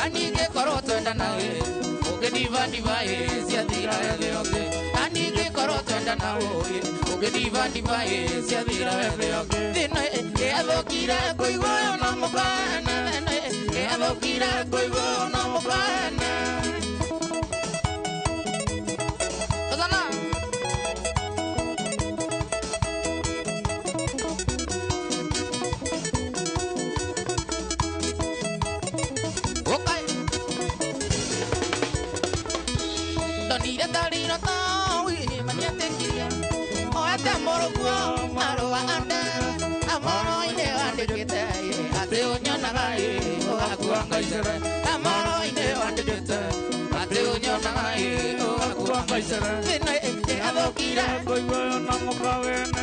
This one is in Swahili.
Anige koroto ndanawe oge diva diva sia dira leoge anige koroto ndanawe oge diva diva sia dira leoge dino e alokira koigo no mokana e alokira koigo no mokana Azana Darino tawi manyate kia o ata moro kuo maro anda amoro ine ande kita ate onyana gai o akuanga isere amoro ine ande kita ate onyana gai o akuanga isere ine alokira koigo na mokawen